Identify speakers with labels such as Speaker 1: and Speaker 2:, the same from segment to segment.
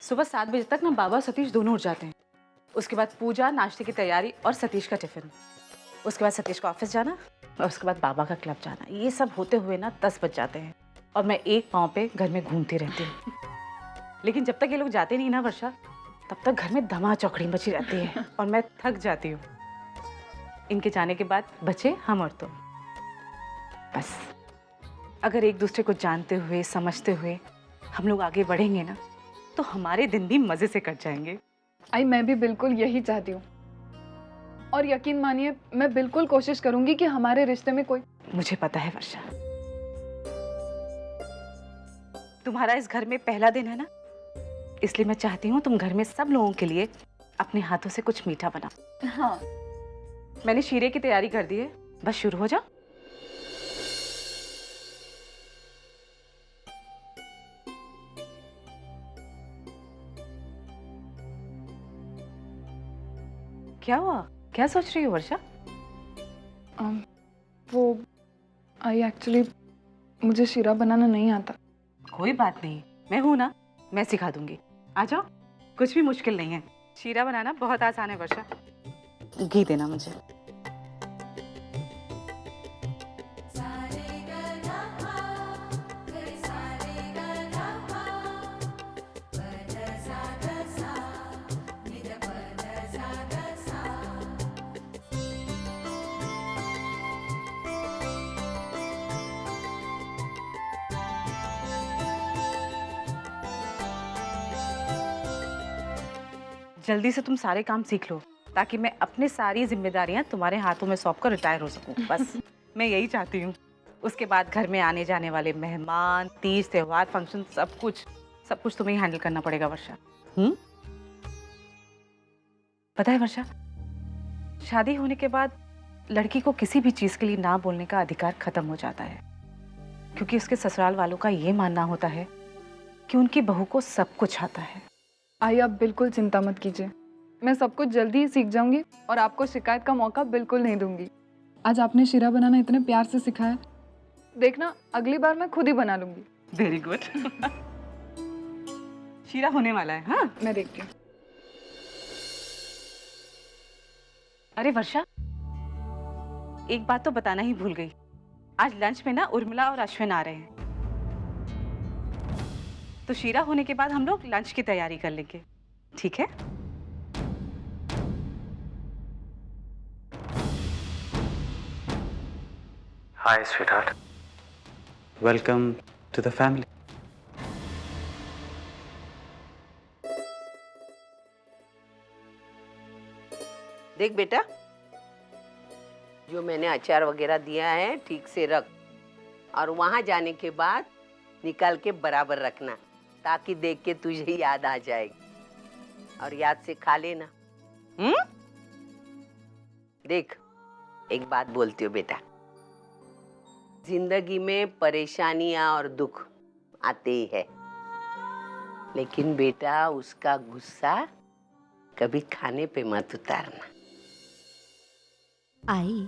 Speaker 1: सुबह 7 बजे तक ना बाबा और सतीश दोनों उठ जाते हैं। उसके बाद पूजा, नाश्ते की तैयारी और सतीश का टिफिन। उसके बाद सतीश को ऑफिस जाना और उसके बाद बाबा का क्लब जाना। ये सब होते हुए ना 10 बज जाते हैं और मैं एक पाँव पे घर में घूमती रहती हूँ। लेकिन जब तक ये लोग जाते नहीं ना वर्षा, तब तक घर में धमा चौकड़ी मची रहती है और मैं थक जाती हूँ। इनके जाने के बाद बचे हम और तुम। बस अगर एक दूसरे को जानते हुए समझते हुए हम लोग आगे बढ़ेंगे ना, तो हमारे दिन भी मजे से कट जाएंगे।
Speaker 2: आई मैं भी बिल्कुल यही चाहती हूँ और यकीन मानिए मैं बिल्कुल कोशिश करूंगी कि हमारे रिश्ते में कोई।
Speaker 1: मुझे पता है वर्षा, तुम्हारा इस घर में पहला दिन है ना, इसलिए मैं चाहती हूँ तुम घर में सब लोगों के लिए अपने हाथों से कुछ मीठा बनाओ।
Speaker 2: हाँ
Speaker 1: मैंने शीरे की तैयारी कर दी है, बस शुरू हो जाओ। क्या हुआ? क्या सोच रही हो वर्षा?
Speaker 2: वो आई एक्चुअली मुझे शीरा बनाना नहीं आता।
Speaker 1: कोई बात नहीं, मैं हूं ना, मैं सिखा दूंगी। आ जाओ, कुछ भी मुश्किल नहीं है। शीरा बनाना बहुत आसान है वर्षा। घी देना मुझे। जल्दी से तुम सारे काम सीख लो ताकि मैं अपनी सारी जिम्मेदारियां तुम्हारे हाथों में सौंप कर रिटायर हो सकूं। बस मैं यही चाहती हूँ। उसके बाद घर में आने जाने वाले मेहमान, तीज, त्योहार, फंक्शन, सब कुछ तुम्हें ही हैंडल करना पड़ेगा वर्षा। पता है वर्षा, शादी होने के बाद लड़की को किसी भी चीज के लिए ना बोलने का अधिकार खत्म हो जाता है, क्योंकि उसके ससुराल वालों का ये मानना होता है कि उनकी बहू को सब कुछ आता है।
Speaker 2: आई आप बिल्कुल चिंता मत कीजिए, मैं सब कुछ जल्दी ही सीख जाऊंगी और आपको शिकायत का मौका बिल्कुल नहीं दूंगी। आज आपने शीरा बनाना इतने प्यार से सिखाया, देखना अगली बार मैं खुद ही बना लूंगी।
Speaker 1: Very good. शीरा होने वाला है। हाँ,
Speaker 2: मैं देखती हूँ।
Speaker 1: अरे वर्षा, एक बात तो बताना ही भूल गई। आज लंच में ना उर्मिला और अश्विन आ रहे हैं, तो शीरा होने के बाद हम लोग लंच की तैयारी कर लेंगे, ठीक है?
Speaker 3: Hi, sweetheart. Welcome to the family.
Speaker 4: देख बेटा, जो मैंने अचार वगैरह दिया है ठीक से रख, और वहां जाने के बाद निकाल के बराबर रखना, ताकि देख के तुझे याद आ जाएगी और याद से खा लेना। देख, एक बात बोलती हूँ बेटा, जिंदगी में परेशानियां और दुख आते ही है, लेकिन बेटा उसका गुस्सा कभी खाने पे मत उतारना।
Speaker 5: आई,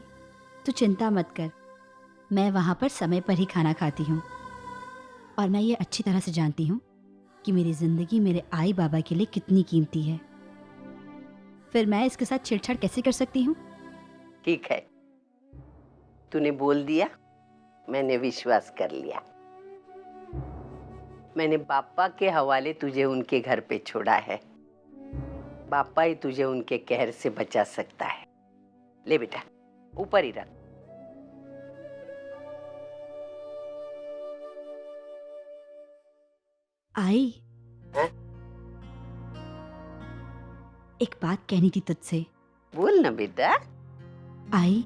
Speaker 5: तू चिंता मत कर, मैं वहाँ पर समय पर ही खाना खाती हूँ और मैं ये अच्छी तरह से जानती हूँ कि मेरी ज़िंदगी मेरे आई बाबा के लिए कितनी कीमती है। फिर मैं इसके साथ छेड़छाड़ कैसे कर सकती हूँ?
Speaker 4: ठीक है, तूने बोल दिया, मैंने विश्वास कर लिया। मैंने बापा के हवाले तुझे उनके घर पे छोड़ा है, बापा ही तुझे उनके कहर से बचा सकता है। ले बेटा, ऊपर ही रख।
Speaker 5: आई,
Speaker 4: है?
Speaker 5: एक बात कहनी थी तुझसे।
Speaker 4: बोल ना बेटा।
Speaker 5: आई,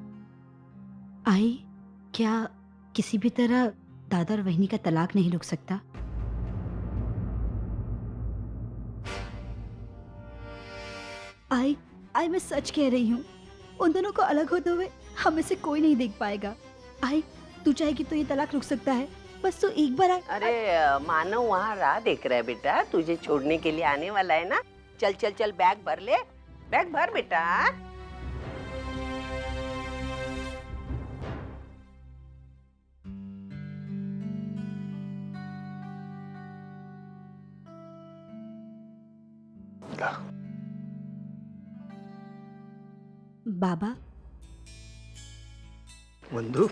Speaker 5: क्या किसी भी तरह दादा और वहिनी का तलाक नहीं रुक सकता? आई मैं सच कह रही हूँ, उन दोनों को अलग होते हुए हमें से कोई नहीं देख पाएगा। आई, तू चाहेगी तो ये तलाक रुक सकता है, बस तू एक बार
Speaker 4: अरे मानव वहाँ राह देख रहा है बेटा, तुझे छोड़ने के लिए आने वाला है ना। चल चल चल, बैग भर ले, बैग भर बेटा।
Speaker 6: निकला।
Speaker 5: बाबा,
Speaker 6: बंधु,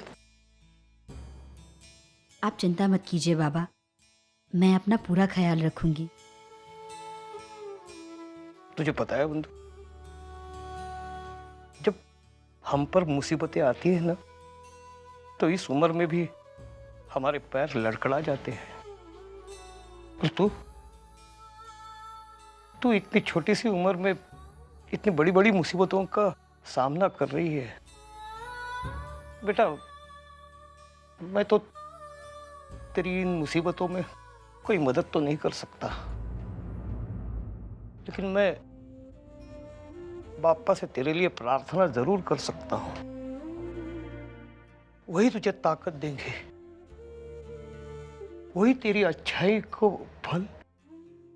Speaker 5: आप चिंता मत कीजिए बाबा, मैं अपना पूरा ख्याल रखूंगी।
Speaker 6: तुझे पता है बंधु, जब हम पर मुसीबतें आती है ना, तो इस उम्र में भी हमारे पैर लड़खड़ा जाते हैं। और तू इतनी छोटी सी उम्र में इतनी बड़ी बड़ी मुसीबतों का सामना कर रही है। बेटा, मैं तो तेरी इन मुसीबतों में कोई मदद तो नहीं कर सकता, लेकिन मैं बापा से तेरे लिए प्रार्थना जरूर कर सकता हूं। वही तुझे ताकत देंगे, वही तेरी अच्छाई को फल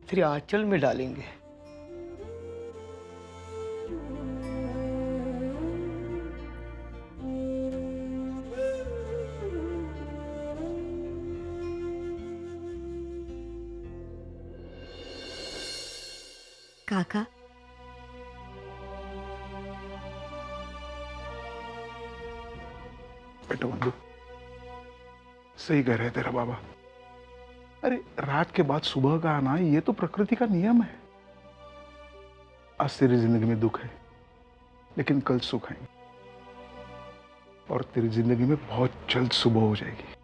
Speaker 6: तेरे आंचल में डालेंगे।
Speaker 5: काका,
Speaker 7: बेटा बंधु, सही कह रहे तेरा बाबा। अरे रात के बाद सुबह का आना ये तो प्रकृति का नियम है। आज तेरी जिंदगी में दुख है, लेकिन कल सुख आएंगे और तेरी जिंदगी में बहुत जल्द सुबह हो जाएगी।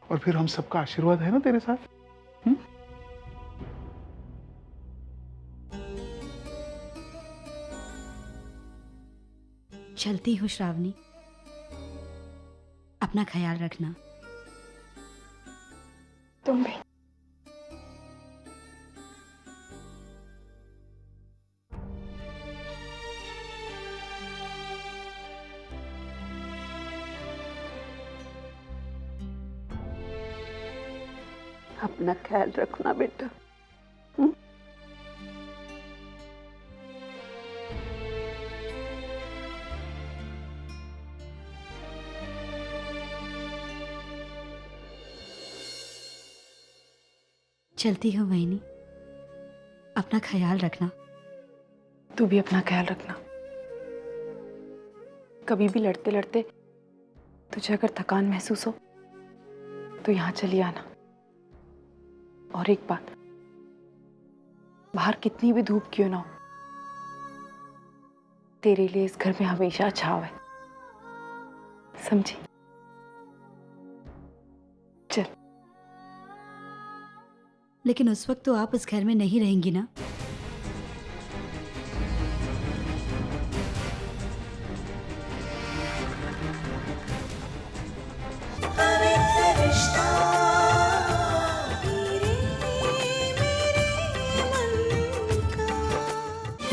Speaker 7: और फिर हम सबका आशीर्वाद है ना तेरे साथ।
Speaker 5: चलती हूँ श्रावणी, अपना ख्याल रखना।
Speaker 2: तुम भी।
Speaker 4: अपना ख्याल रखना बेटा।
Speaker 5: चलती हूँ वहीनी, अपना ख्याल रखना।
Speaker 2: तू भी अपना ख्याल रखना। कभी भी लड़ते लड़ते तुझे अगर थकान महसूस हो तो यहाँ चली आना। और एक बात, बाहर कितनी भी धूप क्यों ना हो, तेरे लिए इस घर में हमेशा छाव है, समझी? चल।
Speaker 5: लेकिन उस वक्त तो आप इस घर में नहीं रहेंगी ना?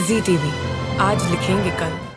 Speaker 8: ZTV, आज लिखेंगे कल।